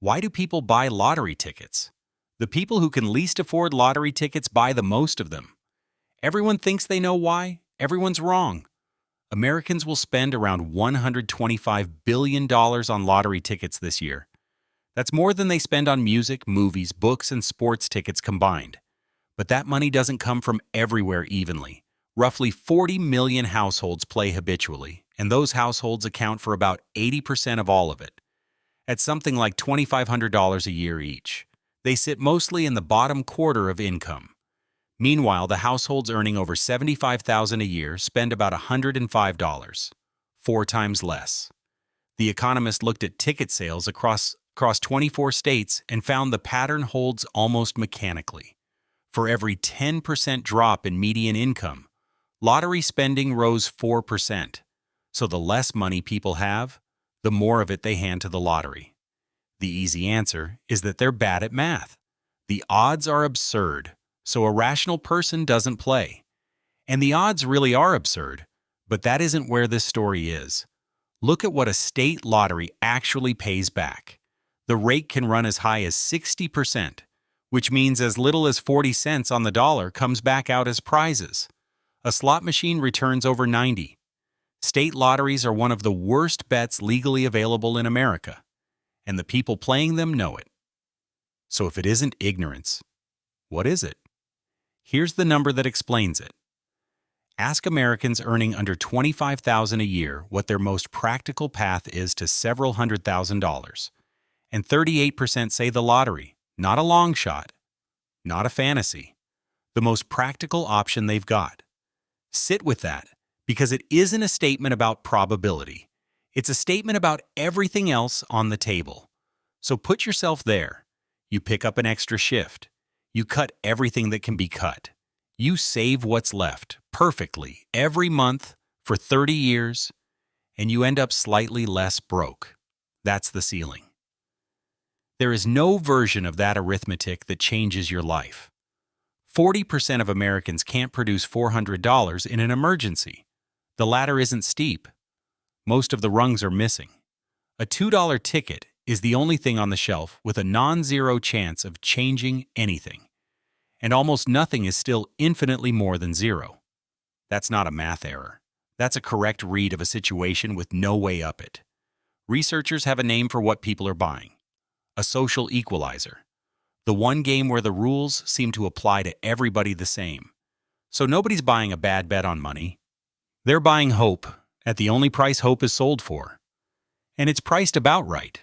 Why do people buy lottery tickets? The people who can least afford lottery tickets buy the most of them. Everyone thinks they know why. Everyone's wrong. Americans will spend around $125 billion on lottery tickets this year. That's more than they spend on music, movies, books, and sports tickets combined. But that money doesn't come from everywhere evenly. Roughly 40 million households play habitually, and those households account for about 80% of all of it. At something like $2,500 a year each, they sit mostly in the bottom quarter of income. Meanwhile, the households earning over $75,000 a year spend about $105, 4 times less. The Economist looked at ticket sales across 24 states and found the pattern holds almost mechanically. For every 10% drop in median income, lottery spending rose 4%. So the less money people have, the more of it they hand to the lottery. The easy answer is that they're bad at math. The odds are absurd, so a rational person doesn't play. And the odds really are absurd, but that isn't where this story is. Look at what a state lottery actually pays back. The rate can run as high as 60%, which means as little as 40 cents on the dollar comes back out as prizes. A slot machine returns over 90. State lotteries are one of the worst bets legally available in America, and the people playing them know it. So if it isn't ignorance, what is it? Here's the number that explains it. Ask Americans earning under $25,000 a year what their most practical path is to several $100,000. And 38% say the lottery, not a long shot, not a fantasy, the most practical option they've got. Sit with that, because it isn't a statement about probability. It's a statement about everything else on the table. So put yourself there. You pick up an extra shift. You cut everything that can be cut. You save what's left perfectly every month for 30 years, and you end up slightly less broke. That's the ceiling. There is no version of that arithmetic that changes your life. 40% of Americans can't produce $400 in an emergency. The ladder isn't steep. Most of the rungs are missing. A $2 ticket is the only thing on the shelf with a non-zero chance of changing anything. And almost nothing is still infinitely more than zero. That's not a math error. That's a correct read of a situation with no way up it. Researchers have a name for what people are buying. A social equalizer. The one game where the rules seem to apply to everybody the same. So nobody's buying a bad bet on money. They're buying hope at the only price hope is sold for. And it's priced about right.